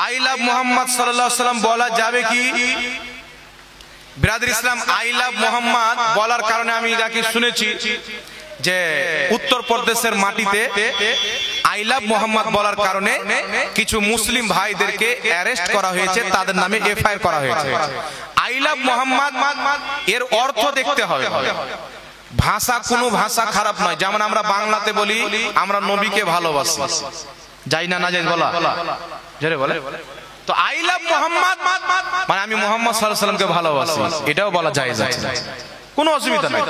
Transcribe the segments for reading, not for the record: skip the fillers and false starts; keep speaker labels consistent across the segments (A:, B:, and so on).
A: I love Mohammad সাল্লাল্লাহু আলাইহি ওয়াসাল্লাম বলা যাবে কি? Brother Islam, I love Mohammad বলার কারণে আমি নাকি শুনেছি যে উত্তরপ্রদেশের মাটিতে আই লাভ মোহাম্মদ বলার কারণে কিছু মুসলিম ভাইদেরকে অ্যারেস্ট করা হয়েছে, তাদের নামে এফআইআর করা হয়েছে। আই লাভ মোহাম্মদ এর অর্থ দেখতে হবে। ভাষা কোনো ভাষা খারাপ নয়, যেমন আমরা বাংলাতে বলি আমরা নবীকে ভালোবাসি, যাই না না যাই বলা জোরে বলে। তো আই লাভ মোহাম্মদ মানে আমি মোহাম্মদ সাল্লাল্লাহু আলাইহি ওয়াসাল্লামকে ভালোবাসি, এটাও বলা জায়েজ আছে, কোনো অসুবিধা নেই।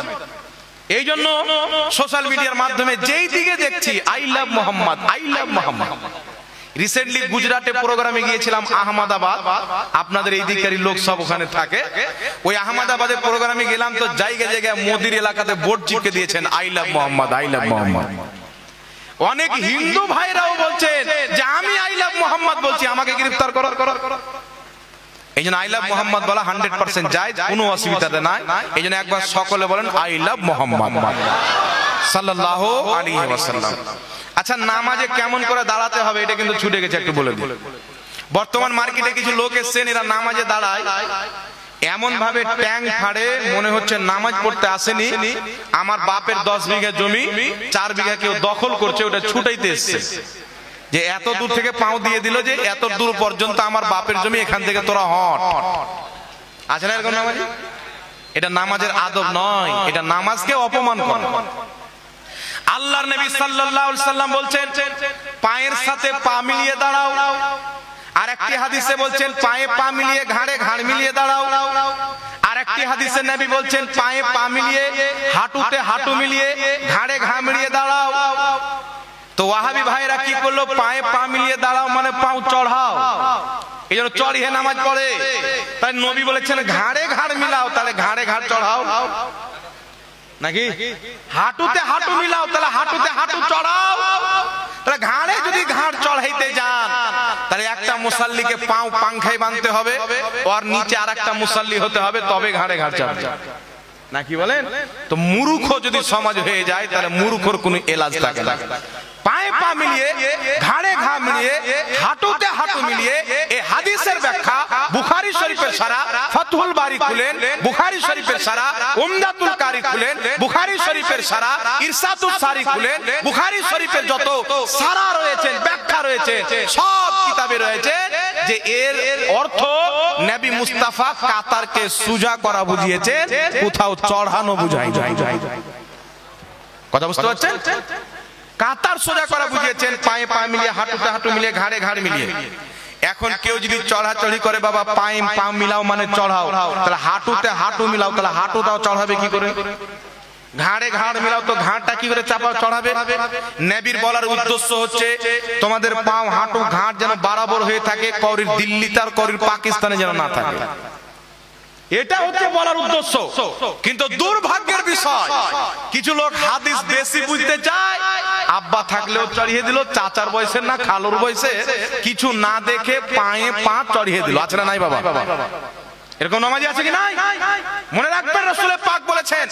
A: এই জন্য সোশ্যাল মিডিয়ার মাধ্যমে যেই দিকে দেখছি I love Mohammad, I love Mohammad. Recently গুজরাটে প্রোগ্রামে গিয়েছিলাম আহমেদাবাদ, আপনাদের এই দিকের লোক সব ওখানে থাকে। ওই আহমেদাবাদের প্রোগ্রামে গেলাম তো জায়গায় জায়গায় মোদির এলাকাতে বোর্ড চিপকে দিয়েছেন I love Mohammad, I love Mohammad. অনেক হিন্দু ভাইরাও বলছেন যে আমি আই লাভ মোহাম্মদ বলছি, আমাকে গ্রেফতার করো। এই জন্য আই লাভ মোহাম্মদ বলা 100% জায়েজ, কোনো অসুবিধা নাই। এই জন্য একবার সকলে বলেন আই লাভ মোহাম্মদ সাল্লাল্লাহু আলাইহি ওয়াসাল্লাম। আচ্ছা, নামাজে কেমন করে দাঁড়াতে হবে এটা কিন্তু ছুটে গেছে, একটু বলে দিই। বর্তমান মার্কেটে কিছু লোক এসেছেন, এরা নামাজে দাঁড়ায় এমন ভাবে ট্যাং ফাড়ে, মনে হচ্ছে নামাজ পড়তে আসেনি। আমার বাপের 10 বিঘা জমি 4 বিঘা কেউ দখল করছে, ওটা ছুটাইতে এসছে, যে এত দূর থেকে পাও দিয়ে দিল যে এত দূর পর্যন্ত আমার বাপের জমি, এখান থেকে তোরা হট। আছে না এরকম নামাজ? এটা নামাজের আদব নয়, এটা নামাজকে অপমান করে। আল্লাহর নবী সাল্লাল্লাহু আলাইহি ওয়াসাল্লাম বলছেন পায়ের সাথে পা মিলিয়ে দাঁড়াও। আর একটি হাদিসে বলছেন পায়ে পা মিলিয়ে ঘাড়ে ঘাড় মিলিয়ে দাঁড়াও। আর একটি হাদিসে নবী বলছেন পায়ে পা মিলিয়ে হাঁটুতে হাঁটু মিলিয়ে ঘাড়ে ঘাড় মিলিয়ে দাঁড়াও। তো ওয়াহাবি ভাইরা কি করলো? পায়ে পা মিলিয়ে দাঁড়াও মানে পাও চড়াও, এই জন্য চড়িয়ে নামাজ পড়ে। তাই নবী বলেছেন ঘাড়ে ঘাড় মিলাও, তাহলে ঘাড়ে ঘাড় চড়াও নাকি? হাঁটুতে হাঁটু মিলাও, তাহলে হাঁটুতে হাঁটু চড়াও। তাহলে ঘাড়ে যদি ঘাড় চড়াইতে যান, তাহলে একটা মুসাল্লিকে পাও পাংখায় বাঁধতে হবে, আর নিচে আর একটা মুসাল্লি হতে হবে, তবে ঘাড়ে ঘাড় চড়বে নাকি বলেন? তো মূর্খ যদি সমাজ হয়ে যায়, তাহলে মূর্খর কোনো এলাজ থাকে না। পায়ে পা মিলিয়ে ঘাড়ে ঘা মিলিয়ে হাঁটুতে হাঁটু মিলিয়ে, এই হাদিসের ব্যাখ্যা বুখারী শরীফের সারা ফাতহুল বারী খুলেন, বুখারী শরীফের সারা উমদাতুল কারী খুলেন, বুখারী শরীফের সারা ইরশাদুস সারি খুলেন, বুখারী শরীফের যত সারা রয়েছে, ব্যাখ্যা রয়েছে, সব কিতাবে রয়েছে যে এর অর্থ নবী মুস্তাফা কাতারকে সুজা করা বুঝিয়েছেন, কোথাও চড়ানো বুঝাই যায়। কথা বুঝতে পারছেন? কাতার সোজা করা বুঝিয়েছেন, পায়ে পা মিলিয়ে হাঁটুতে হাঁটু মিলিয়ে ঘাড়ে ঘাড় মিলিয়ে। এখন কেউ যদি চড়াচড়ি করে, বাবা পায়ে পা মিলাও মানে চড়াও, তাহলে হাঁটুতে হাঁটু মিলাও, তাহলে হাঁটুটাও চড়াবে কি করে? ঘাড়ে ঘাড় মিলাও, তো ঘাড়টা কি করে চাপা চড়াবে? নবীর বলার উদ্দেশ্য হচ্ছে তোমাদের পাও হাঁটু ঘাড় যেন বরাবর হয়ে থাকে, করির দিল্লিতে আর করির পাকিস্তানে যেন না থাকে, এটা হচ্ছে বলার উদ্দেশ্য। কিন্তু দুর্ভাগ্যের বিষয়, কিছু লোক হাদিস বেশি বুঝতে চায়, আব্বা থাকলেও চড়িয়ে দিল, চাচার বয়সে না খালুর বয়সে, কিছু না দেখে পায়ে পা চড়িয়ে দিল। আছে না নাই বাবা? এরকম নামাজি আছে কি নাই? মনে রাখবেন রাসূল পাক বলেছেন,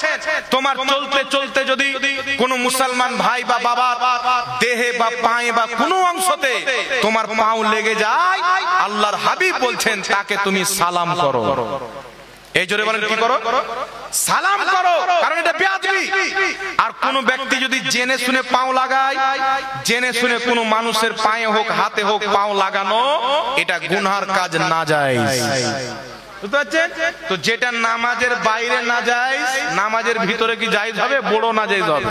A: তোমার চলতে চলতে যদি কোনো মুসলমান ভাই বা বাবার দেহে বা পায়ে বা কোনো অংশতে তোমার পাও লেগে যায়, আল্লাহর হাবিব বলছেন তাকে তুমি সালাম করো। এই জোরে বলেন কি করো? সালাম করো, কারণ এটা বেয়াদবি। আর কোন ব্যক্তি যদি জেনে শুনে পাও লাগায়, জেনে শুনে কোন মানুষের পায়ে হোক হাতে হোক পাও লাগানো, এটা গুনার কাজ না যায়। বুঝতে পারছেন? তো যেটা নামাজের বাইরে না যায়, নামাজের ভিতরে কি জায়েজ হবে? বড় না জায়েজ হবে।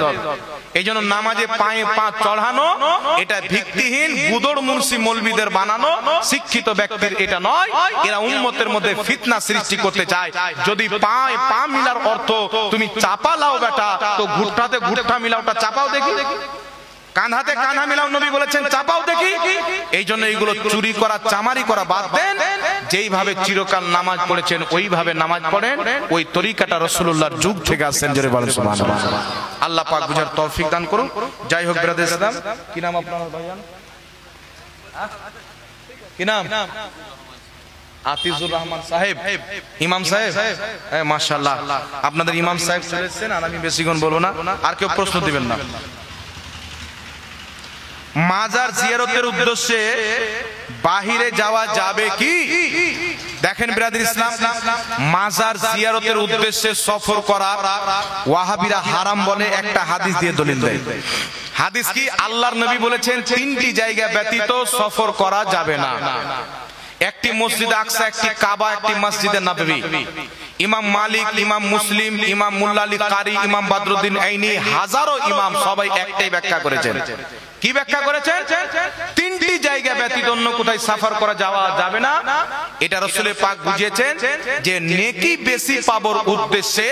A: এই জন্য নামাজে পায়ে পা চড়ানো এটা ভিত্তিহীন গুদড় মুন্সি মৌলবীদের বানানো, শিক্ষিত ব্যক্তির এটা নয়। এরা উম্মতের মধ্যে ফিতনা সৃষ্টি করতে চায়। যদি পায়ে পা মিলার অর্থ তুমি চাপা লাও বেটা, তো ঘুটটাতে ঘুটটা মিলাওটা চাপাও দেখি, কাঁধাতে কাঁধা মিলাও নবী বলেছেন চাপাও দেখি। এই জন্য এইগুলো চুরি করা চামারি করা বাদ দেন, যেইভাবে চিরকাল নামাজ পড়েছেন ওইভাবে নামাজ পড়েন, ওই তরিকাটা রাসূলুল্লাহর যুগ থেকে আসছেন। জোরে বলেন সুবহানাল্লাহ। আল্লাহ পাক বুঝার তৌফিক দান করুন। যাই হোক ব্রাদার ইসলাম, কি নাম আপনার ভাইজান? কি নাম? আতিজুর রহমান সাহেব, ইমাম সাহেব। মাশাআল্লাহ, আপনাদের ইমাম সাহেব চলে এসেছেন, আর আমি বেশিক্ষণ বলবো না। আর কেউ প্রশ্ন দিবেন না। মাজার জিয়ারতের উদ্দেশ্যে বাহিরে যাওয়া যাবে কি? দেখেন বিরাদর ইসলাম, মাজার জিয়ারতের উদ্দেশ্যে সফর করা ওয়াহাবিরা হারাম বলে একটা হাদিস দিয়ে দলিল দেয়। হাদিস কি? আল্লাহর নবী বলেছেন তিনটি জায়গা ব্যতীত সফর করা যাবে না। একটি মসজিদ আকসা, একটি কাবা, একটি মসজিদে নববী। ইমাম মালিক, ইমাম মুসলিম, ইমাম মুল্লা আলী কারি, ইমাম বদরুদ্দিন আইনি, হাজারো ইমাম সবাই একটাই ব্যাখ্যা করেছেন। কি ব্যাখ্যা করেছেন? তিনটি জায়গা ব্যতীত অন্য কোথায় সফর করা যাওয়া যাবে না। এটা রাসূলে পাক বুঝিয়েছেন যে নেকি বেশি পাবার উদ্দেশ্যে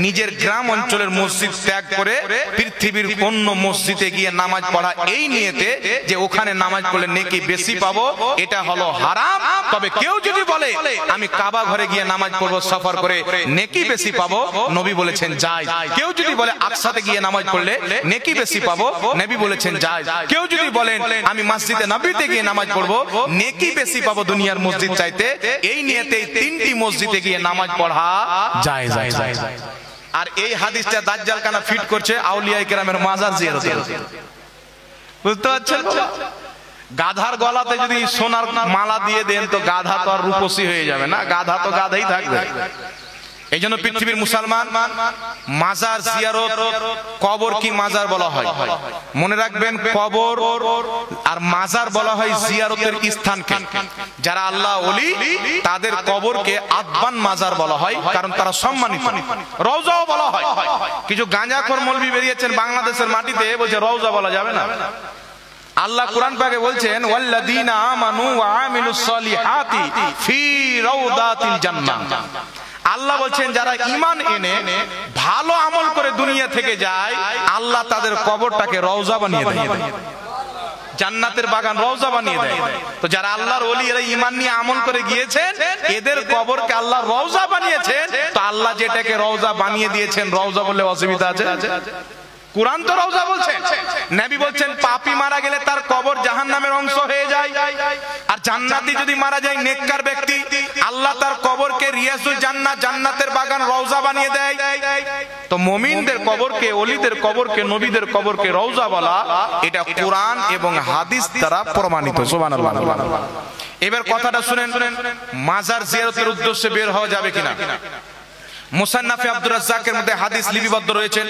A: নিজের গ্রাম অঞ্চলের মসজিদ ত্যাগ করে পৃথিবীর অন্য মসজিদে গিয়ে নামাজ পড়া, এই নিয়তে যে ওখানে নামাজ পড়লে নেকি বেশি পাবো, এটা হলো হারাম। তবে কেউ যদি বলে আমি কাবা ঘরে গিয়ে নামাজ পড়বো সফর করে নেকি বেশি পাবো, নবী বলেছেন জায়েজ। কেউ যদি বলে আকসাতে গিয়ে নামাজ পড়লে নেকি বেশি পাবো, নবী বলেছেন জায়েজ। কেউ যদি বলেন আমি মসজিদে নববীতে গিয়ে নামাজ পড়বো নেকি বেশি পাবো দুনিয়ার মসজিদ চাইতে, এই নিয়তে তিনটি মসজিদে গিয়ে নামাজ পড়া জায়েজ। আর এই হাদিসটা দাজ্জাল কানা ফিট করছে আউলিয়া কেরামের মাজার জিয়ারতে। বুঝতে পারছেন? গাধার গলাতে যদি সোনার মালা দিয়ে দেন তো গাধা তো আর রূপসী হয়ে যাবে না, গাধা তো গাধাই থাকবে। এই জন্য পৃথিবীর মুসলমান মাজার জিয়ারত, কবর কি মাজার বলা হয়, মনে রাখবেন কবর আর মাজার বলা হয় জিয়ারতের স্থানকে। যারা আল্লাহ ওলি তাদের কবরকে আদবান মাজার বলা হয়, কারণ তারা সম্মানিত। রওজাও বলা হয়। কিছু গাঁজাখোর মৌলবি বেরিয়েছেন বাংলাদেশের মাটিতে, বলছে রওজা বলা যাবে না। আল্লাহ কুরআন পাকে বলছেন ওয়াল্লাযীনা আমানু ওয়া আমিলুস সলিহাতি ফি রাউদাতিল জান্নাহ। আল্লাহ বলছেন যারা ঈমান এনে ভালো আমল করে দুনিয়া থেকে যায়, আল্লাহ তাদের কবরটাকে রওজা বানিয়ে দেয়, জান্নাতের বাগান রওজা বানিয়ে দেয়। তো যারা আল্লাহর ওলি, এরা ঈমান নিয়ে আমল করে গিয়েছেন, এদের কবরকে আল্লাহ রওজা বানিয়েছেন। তো আল্লাহ যেটাকে রওজা বানিয়ে দিয়েছেন, রওজা বললে অসুবিধা আছে? কুরআন তো রওজা বলছেন। নবী বলছেন পাপী মারা গেলে তার কবর জাহান্নামের অংশ হয়ে যায়, আর জান্নাতি যদি মারা যায় নেককার ব্যক্তি, আল্লাহ তার কবরকে রিয়াজুল জান্নাত, জান্নাতের বাগান রওজা বানিয়ে দেয়। তো মুমিনদের কবরকে, ওলিদের কবরকে, নবীদের কবরকে রওজা বলা, এটা কুরআন এবং হাদিস দ্বারা প্রমাণিত। সুবহানাল্লাহ। এবার কথাটা শুনেন, মাজার জিয়ারতের উদ্দেশ্যে বের হওয়া যাবে কিনা? মুসান্নাফে আব্দুর রাজ্জাকের মধ্যে হাদিস লিপিবদ্ধ রয়েছে,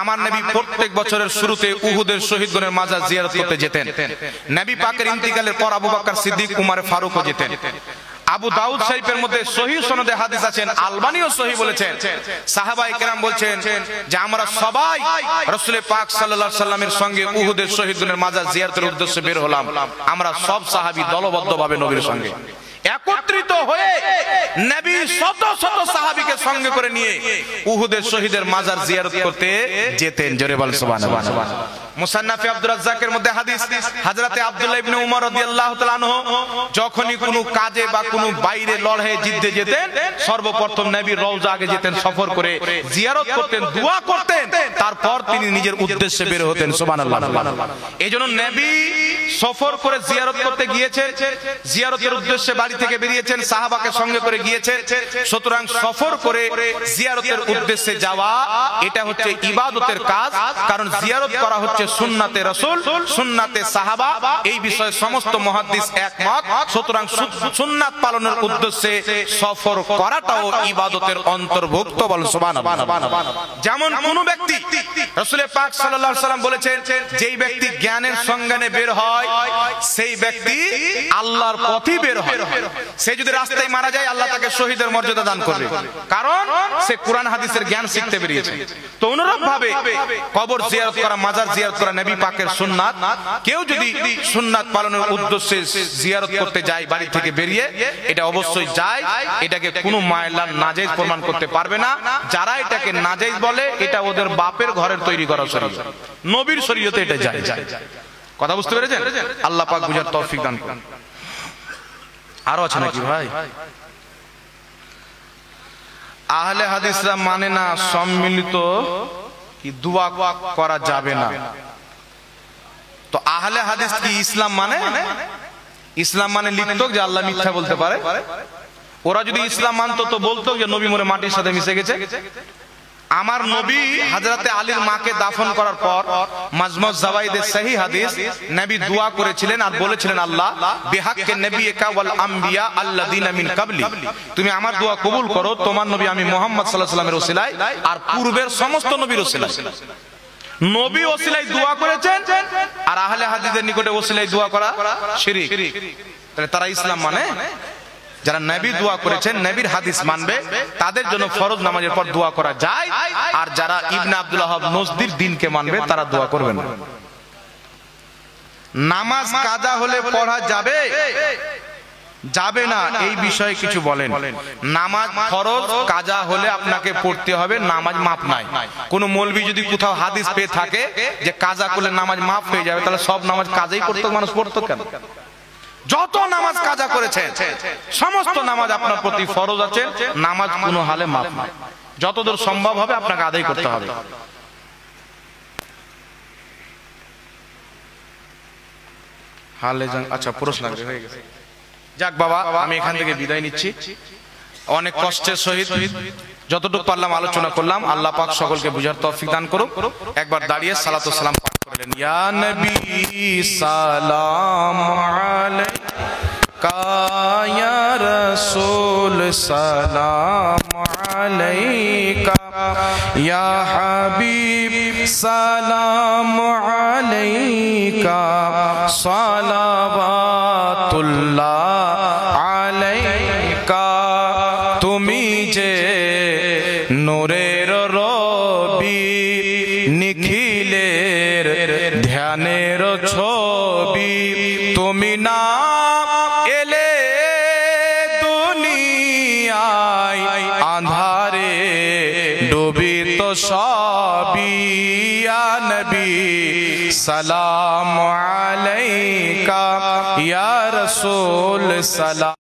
A: আমার নবী প্রত্যেক বছরের শুরুতে উহুদের শহীদগণের মাজার জিয়ারত করতে যেতেন। নবী পাকের ইন্তিকালের পর আবু বকর সিদ্দিক, উমর ফারুকও যেতেন। আবু দাউদ শরীফের মধ্যে সহিহ সনদে হাদিস আছেন, আলবানীও সহিহ বলেছেন। সাহাবায়ে কেরাম বলছেন যে আমরা সবাই রাসূল পাক সাল্লাল্লাহু আলাইহি সাল্লামের সঙ্গে উহুদের শহীদগণের মাজার জিয়ারতের উদ্দেশ্যে বের হলাম। আমরা সব সাহাবী দলবদ্ধভাবে নবীর সঙ্গে একত্রিত হয়ে নবী শত শত সাহাবীকে সঙ্গে করে নিয়ে উহুদের শহীদের মাজার জিয়ারত করতে যেতেন। জোরে বল সুবহানাল্লাহ। মুসান্নাফে আব্দুর রাজ্জাকের মধ্যে হাদিস, হযরতে আব্দুল্লাহ ইবনে উমর রাদিয়াল্লাহু তাআলা আনহু যখনই কোনো কাজে বা কোনো বাইরে লড়াইয়ে জিততে যেতেন, সর্বপ্রথম নবীর রওজা আগে যেতেন, সফর করে জিয়ারত করতেন, দোয়া করতেন, তারপর তিনি নিজের উদ্দেশ্যে বের হতেন। সুবহানাল্লাহ। এইজন্য নবী সফর করে জিয়ারত করতে গিয়েছেন, জিয়ারতের উদ্দেশ্যে বাড়ি থেকে বেরিয়েছেন, সাহাবাকে সঙ্গে করে গিয়েছেন। সুতরাং সফর করে জিয়ারতের উদ্দেশ্যে যাওয়া এটা হচ্ছে ইবাদতের কাজ, কারণ জিয়ারত করা হচ্ছে সুন্নাতে রাসূল, সুন্নাতে সাহাবা, এই বিষয়ে সমস্ত মুহাদ্দিস একমত। সুতরাং সুন্নাত পালনের উদ্দেশ্যে সফর করাটাও ইবাদতের অন্তর্ভুক্ত। বল সুবহানাল্লাহ। যেমন কোন ব্যক্তি, রাসূল পাক সাল্লাল্লাহু আলাইহি সাল্লাম বলেছেন, যেই ব্যক্তি জ্ঞানের সন্ধানে বের হয় সেই ব্যক্তি আল্লাহর পথে বের হয়। সে যদি রাস্তায় মারা যায়, আল্লাহ তাকে শহীদের মর্যাদা দান করবে, কারণ সে কুরআন হাদিসের জ্ঞান শিখতে বেরিয়েছে। তো অনুরূপ ভাবে কবর জিয়ারত করা, মাজার জিয়ারত করা নবী পাকের সুন্নাত। কেউ যদি সুন্নাত পালনের উদ্দেশ্যে জিয়ারত করতে যায় বাড়ি থেকে বেরিয়ে, এটা অবশ্যই যায়, এটাকে কোনো মায়লান নাজায়েজ প্রমাণ করতে পারবে না। যারা এটাকে নাজায়েজ বলে, এটা ওদের বাপের ঘরের তৈরি করা শরীয়ত, নবীর শরীয়তে এটা যায়। কথা বুঝতে পেরেছেন? আল্লাহ পাক বুঝার তৌফিক দান করুন। আরো আছে নাকি ভাই? আহলে হাদিসরা মানে না সম্মিলিত কি দোয়া করা যাবে না। তো আহলে হাদিস কি ইসলাম মানে? ইসলাম মানে লিখতো যে আল্লাহ মিথ্যা বলতে পারে। ওরা যদি ইসলাম মানতো তো বলতো যে নবী মরে মাটির সাথে মিশে গেছে। আমার নবী হযরতে আলীর মাকে দাফন করার পর মাজমুজ জাওয়াইদের সহিহ হাদিস, নবী দোয়া করেছিলেন আর বলেছিলেন, আল্লাহ বিহাক্কে নবিয়িকা ওয়াল আম্বিয়া আল্লাযিনা মিন ক্বাবলি, তুমি আমার দোয়া কবুল করো তোমার নবী আমি মুহাম্মদ সাল্লাল্লাহু আলাইহি ওয়াসাল্লামের ওসিলায় আর পূর্বের সমস্ত নবীর ওসিলায়। নবী ওসিলায় দোয়া করেছেন আর আহলে হাদিসের নিকটে ওসিলায় দোয়া করা শিরক। তাহলে তারা ইসলাম মানে? যারা নবী দোয়া করেছেন, নবীর হাদিস মানবে, তাদের জন্য ফরজ নামাজের পর দোয়া করা যায়। আর যারা ইবনে আব্দুল ওয়াহাব নজদির দ্বীনকে মানবে তারা দোয়া করবেন না। নামাজ কাজা হলে পড়া যাবে যাবে না এই বিষয়ে কিছু বলেন। নামাজ ফরজ, কাজা হলে আপনাকে পড়তে হবে, নামাজ মাফ নাই। কোন মৌলবি যদি কোথাও হাদিস পেয়ে থাকে যে কাজা করলে নামাজ মাফ হয়ে যাবে, তাহলে সব নামাজ কাজাই করতে মানুষ পড়তো কেন? যত নামাজ কাজা করেছেন সমস্ত নামাজ আপনার প্রতি ফরজ আছে, নামাজ কোনো হালে মাফ নাই। যতদূর সম্ভব হবে আপনাকে আদায় করতে হবে। আচ্ছা, প্রশ্ন হয়ে গেছে। যাক বাবা, আমি এখান থেকে বিদায় নিচ্ছি। অনেক কষ্টের সহিত যতটুকু পারলাম আলোচনা করলাম। আল্লাহ পাক সকলকে বুঝার তৌফিক দান করুক। একবার দাঁড়িয়ে সালাতু সালাম পাঠ করলেন। ইয়া নবী সালাম আলাইকা, ইয়া রাসূল সালাম আলাইকা, ইয়া হাবিব সালাম আলাইকা, সালাওয়াতুল্লাহ আলাইকা। তুমি যে নূরের রবি, নিখিলের ধ্যানের ছবি, তুমি না এলে দুনিয়ায় আঁধারে ডুবিত সবই। ইয়া নবী সালাম আলাইকা, ইয়া রাসূল সালাম।